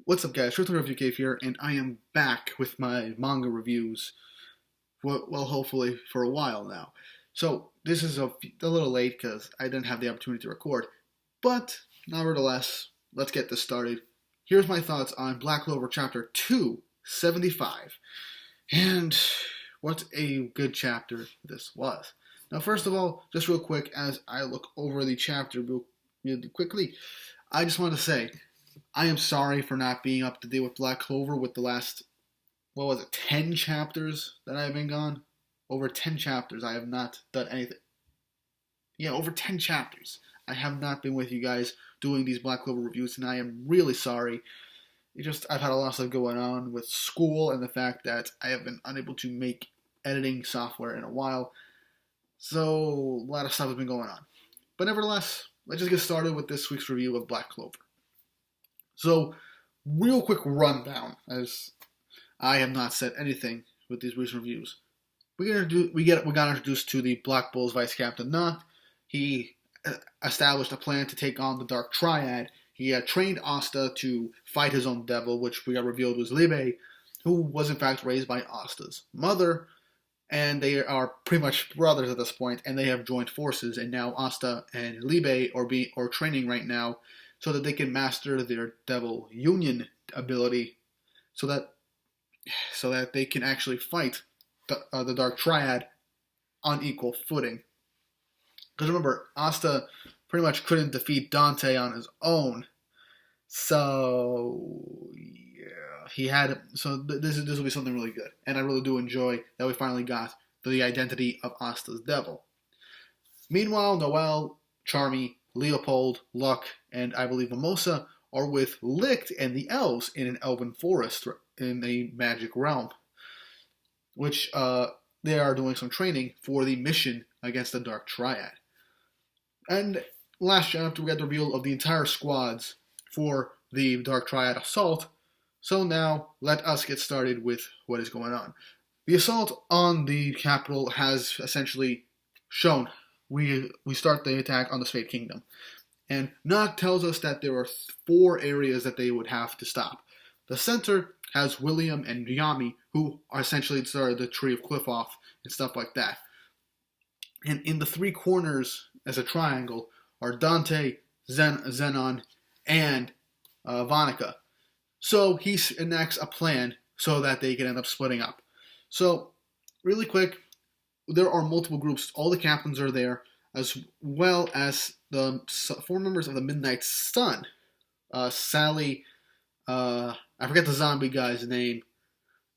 What's up, guys? Truth Review Cave here, and I am back with my manga reviews. Well, hopefully for a while now. So this is a little late because I didn't have the opportunity to record, but nevertheless, let's get this started. Here's my thoughts on Black Clover Chapter 275, and what a good chapter this was. Now, first of all, just real quick, as I look over the chapter really quickly, I just want to say I am sorry for not being up to date with Black Clover with the last, 10 chapters that I have been gone? Over 10 chapters, I have not done anything. Yeah, over 10 chapters. I have not been with you guys doing these Black Clover reviews, and I am really sorry. I've had a lot of stuff going on with school and the fact that I have been unable to make editing software in a while. So, a lot of stuff has been going on. But nevertheless, let's just get started with this week's review of Black Clover. So, real quick rundown, as I have not said anything with these recent reviews. We got introduced to the Black Bull's vice captain, Not. He established a plan to take on the Dark Triad. He had trained Asta to fight his own devil, which we got revealed was Libe, who was in fact raised by Asta's mother. And they are pretty much brothers at this point, and they have joined forces. And now Asta and Libe are training right now, so that they can master their Devil Union ability, so that they can actually fight the Dark Triad on equal footing. Because remember, Asta pretty much couldn't defeat Dante on his own, so yeah, he had. So this will be something really good, and I really do enjoy that we finally got the identity of Asta's devil. Meanwhile, Noel, Charmy, Leopold, Luck, and I believe Mimosa are with Licht and the elves in an elven forest in a magic realm, which they are doing some training for the mission against the Dark Triad. And last chapter, we got the reveal of the entire squads for the Dark Triad assault. So now, let us get started with what is going on. The assault on the capital has essentially shown. We start the attack on the Spade Kingdom. And Nog tells us that there are 4 areas that they would have to stop. The center has William and Yami, who are essentially the Tree of Cliffoff and stuff like that. And in the 3 corners, as a triangle, are Dante, Zenon, and Vanica. So he enacts a plan so that they can end up splitting up. So, really quick, there are multiple groups. All the captains are there, as well as the 4 members of the Midnight Sun. Sally, I forget the zombie guy's name,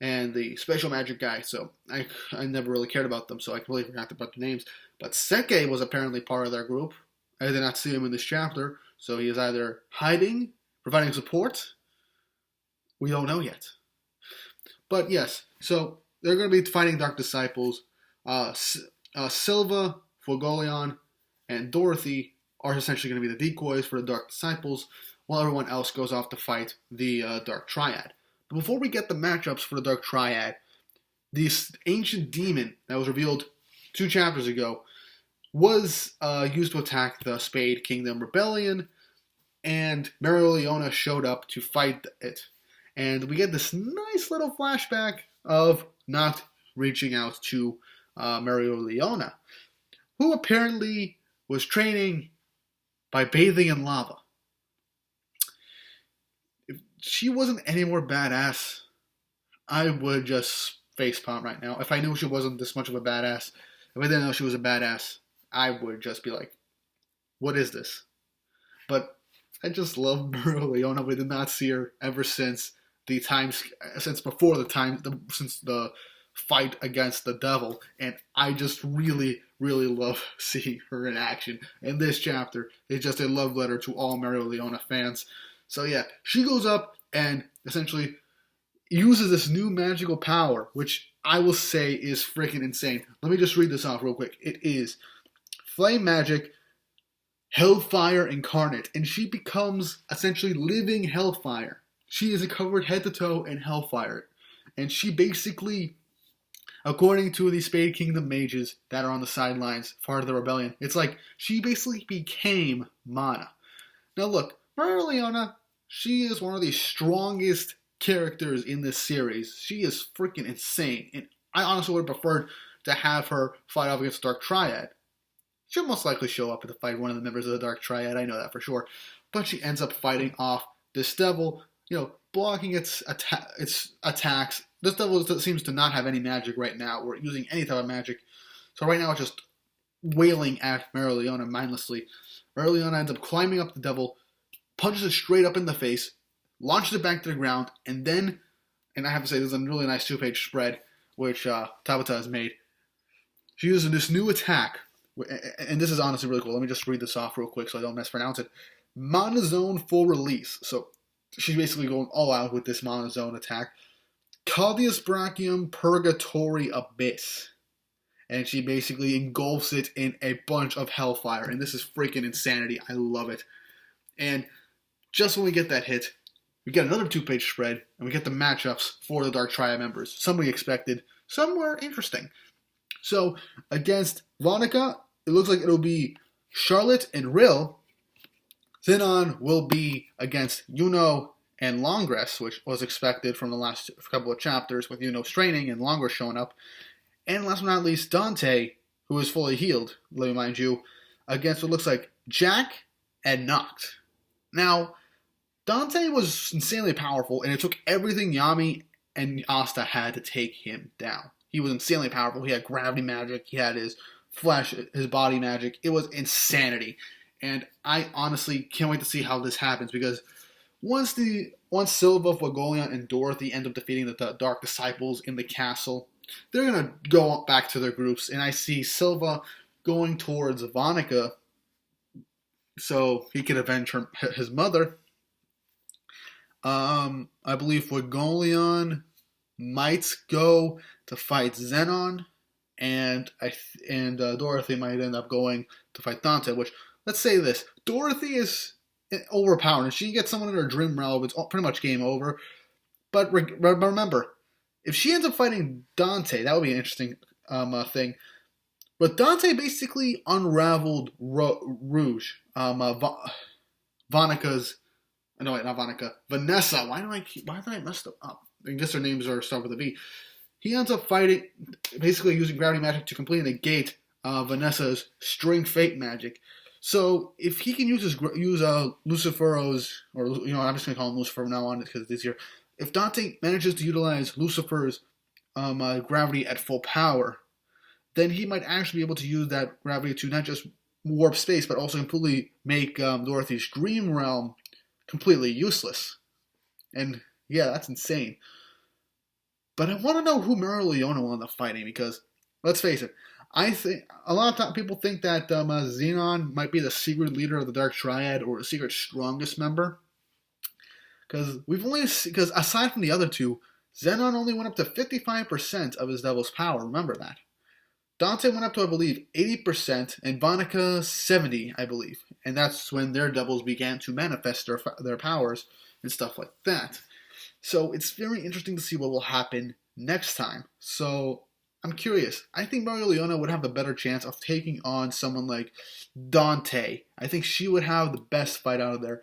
and the special magic guy, so I never really cared about them, so I completely forgot about the names. But Seke was apparently part of their group. I did not see him in this chapter, so he is either hiding, providing support. We don't know yet. But yes, so they're going to be fighting Dark Disciples. Silva, Fogolion, and Dorothy are essentially going to be the decoys for the Dark Disciples, while everyone else goes off to fight the Dark Triad. But before we get the matchups for the Dark Triad, this ancient demon that was revealed 2 chapters ago was used to attack the Spade Kingdom Rebellion, and Mereoleona showed up to fight it. And we get this nice little flashback of not reaching out to Mereoleona, who apparently was training by bathing in lava. If she wasn't any more badass, I would just facepalm right now. If I knew she wasn't this much of a badass, if I didn't know she was a badass, I would just be like, what is this? But I just love Mereoleona. We did not see her ever since the fight against the devil, and I just really, really love seeing her in action. And this chapter is just a love letter to all Mereoleona fans. So yeah, she goes up and essentially uses this new magical power, which I will say is freaking insane. Let me just read this off real quick. It is Flame Magic, Hellfire Incarnate, and she becomes essentially living Hellfire. She is covered head to toe in Hellfire, and she basically, according to the Spade Kingdom mages that are on the sidelines, part of the rebellion, it's like she basically became Mana. Now look, Mereoleona She is one of the strongest characters in this series. She is freaking insane. And I honestly would have preferred to have her fight off against the Dark Triad. She'll most likely show up to fight one of the members of the Dark Triad, I know that for sure. But she ends up fighting off this devil, blocking its attacks. This devil seems to not have any magic right now, or using any type of magic. So right now it's just wailing at Mereoleona mindlessly. Mereoleona ends up climbing up the devil, punches it straight up in the face, launches it back to the ground, and then, and I have to say, this is a really nice 2-page spread, which Tabata has made. She uses this new attack, and this is honestly really cool. Let me just read this off real quick so I don't mispronounce it. Monozone Full Release. So she's basically going all out with this Monozone attack. Caldeus Brachium Purgatory Abyss. And she basically engulfs it in a bunch of hellfire. And this is freaking insanity. I love it. And just when we get that hit, we get another 2-page spread, and we get the matchups for the Dark Triad members. Some we expected, some were interesting. So, against Vonica, it looks like it'll be Charlotte and Rill. Xenon will be against Yuno and Longress, which was expected from the last couple of chapters, with Yuno straining and Longress showing up. And last but not least, Dante, who is fully healed, let me mind you, against what looks like Jack and Noct. Now, Dante was insanely powerful, and it took everything Yami and Asta had to take him down. He was insanely powerful. He had gravity magic. He had his flesh, his body magic. It was insanity. And I honestly can't wait to see how this happens, because once Silva, Fuegoleon, and Dorothy end up defeating the Dark Disciples in the castle, they're going to go back to their groups, and I see Silva going towards Vonica so he can avenge his mother. I believe Fuegoleon might go to fight Xenon, and Dorothy might end up going to fight Dante, which, let's say this, Dorothy is overpowered. If she gets someone in her dream realm, it's pretty much game over. But remember, if she ends up fighting Dante, that would be an interesting thing. But Dante basically unraveled Rouge, Vonica's, no wait, not Vonica, Vanessa. Why did I mess up? I guess their names are start with a V. He ends up fighting, basically using gravity magic to completely negate Vanessa's string fate magic. So if he can use Lucifero's, or I'm just gonna call him Lucifer from now on because it's easier. If Dante manages to utilize Lucifer's gravity at full power, then he might actually be able to use that gravity to not just warp space, but also completely make Dorothy's dream realm completely useless. And yeah, that's insane. But I want to know who Mereoleona will end up fighting, because let's face it, I think a lot of people think that Xenon might be the secret leader of the Dark Triad, or the secret strongest member. Because aside from the other two, Xenon only went up to 55% of his devil's power. Remember that. Dante went up to, I believe, 80%, and Vonica 70%, I believe. And that's when their devils began to manifest their powers and stuff like that. So it's very interesting to see what will happen next time. So I'm curious. I think Mereoleona would have the better chance of taking on someone like Dante. I think she would have the best fight out of there.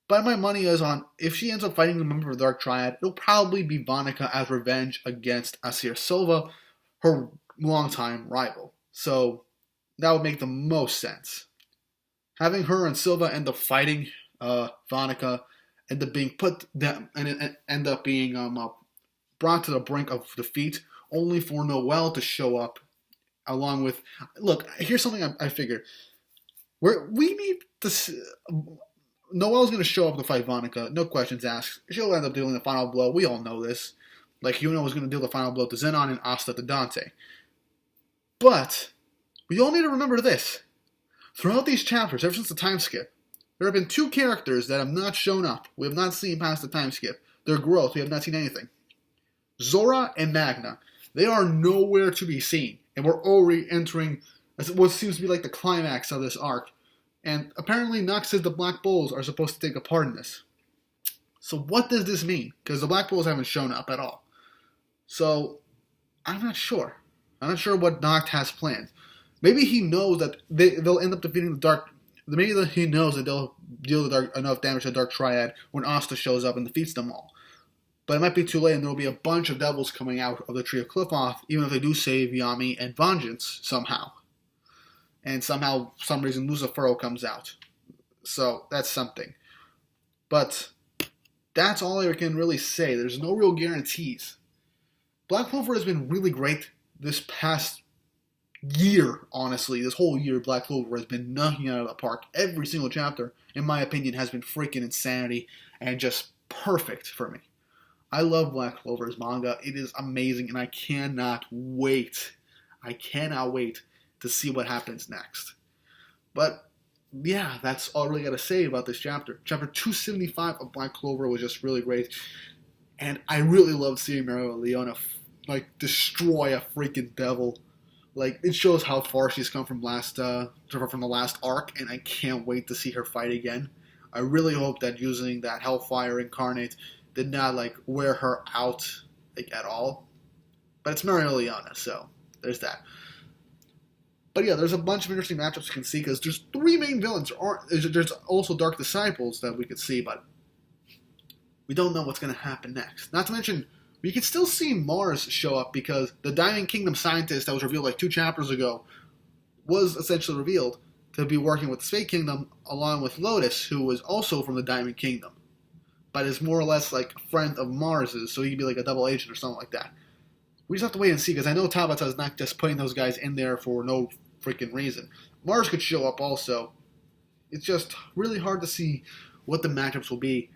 But my money is on, if she ends up fighting a member of the Dark Triad, it'll probably be Vonica as revenge against Asir Silva, her longtime rival. So that would make the most sense. Having her and Silva end up fighting Vonica, end up being end up being brought to the brink of defeat, only for Noelle to show up along with. Look, here's something I figured. We need to. Noelle's going to show up to fight Vonica, no questions asked. She'll end up dealing the final blow. We all know this. Like, Yuno was going to deal the final blow to Xenon and Asta to Dante. But we all need to remember this. Throughout these chapters, ever since the time skip, there have been two characters that have not shown up. We have not seen past the time skip. Their growth, we have not seen anything. Zora and Magna. They are nowhere to be seen. And we're already entering what seems to be like the climax of this arc. And apparently Nox says the Black Bulls are supposed to take a part in this. So what does this mean? Because the Black Bulls haven't shown up at all. So I'm not sure. I'm not sure what Noct has planned. Maybe he knows that they'll end up defeating the Dark. Maybe he knows that they'll deal enough damage to Dark Triad when Asta shows up and defeats them all. But it might be too late, and there will be a bunch of devils coming out of the Tree of Qliphoth, even if they do save Yami and Vengeance somehow. And somehow, for some reason, Lucifero comes out. So, that's something. But that's all I can really say. There's no real guarantees. Black Clover has been really great this past year, honestly. This whole year, Black Clover has been knocking it out of the park. Every single chapter, in my opinion, has been freaking insanity and just perfect for me. I love Black Clover's manga. It is amazing, and I cannot wait. I cannot wait to see what happens next. But, yeah, that's all I really got to say about this chapter. Chapter 275 of Black Clover was just really great. And I really loved seeing Leona, destroy a freaking devil. It shows how far she's come from from the last arc, and I can't wait to see her fight again. I really hope that using that Hellfire Incarnate did not, wear her out, at all. But it's Leona, so there's that. But yeah, there's a bunch of interesting matchups you can see, because there's 3 main villains. There's also Dark Disciples that we could see, but we don't know what's going to happen next. Not to mention, we could still see Mars show up, because the Diamond Kingdom scientist that was revealed 2 chapters ago was essentially revealed to be working with the Spade Kingdom, along with Lotus, who was also from the Diamond Kingdom, but is more or less a friend of Mars's, so he could be a double agent or something like that. We just have to wait and see, because I know Tabata is not just putting those guys in there for no freaking reason. Mars could show up also. It's just really hard to see what the matchups will be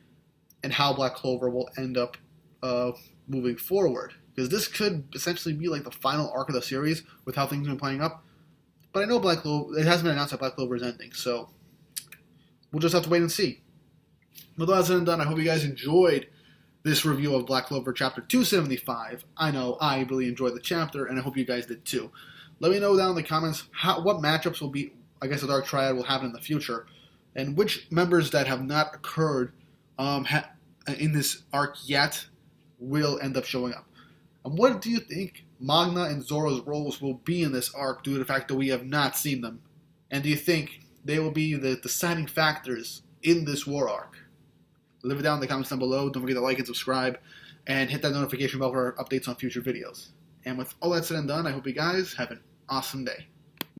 and how Black Clover will end up moving forward. Because this could essentially be the final arc of the series with how things have been playing up. But I know Black Clover, it hasn't been announced that Black Clover is ending, so we'll just have to wait and see. With all that said and done, I hope you guys enjoyed this review of Black Clover Chapter 275. I know I really enjoyed the chapter, and I hope you guys did too. Let me know down in the comments what matchups will be, I guess, the Dark Triad will happen in the future, and which members that have not occurred in this arc yet will end up showing up. And what do you think Magna and Zoro's roles will be in this arc due to the fact that we have not seen them? And do you think they will be the deciding factors in this war arc? Leave it down in the comments down below. Don't forget to like and subscribe, and hit that notification bell for updates on future videos. And with all that said and done, I hope you guys have an awesome day.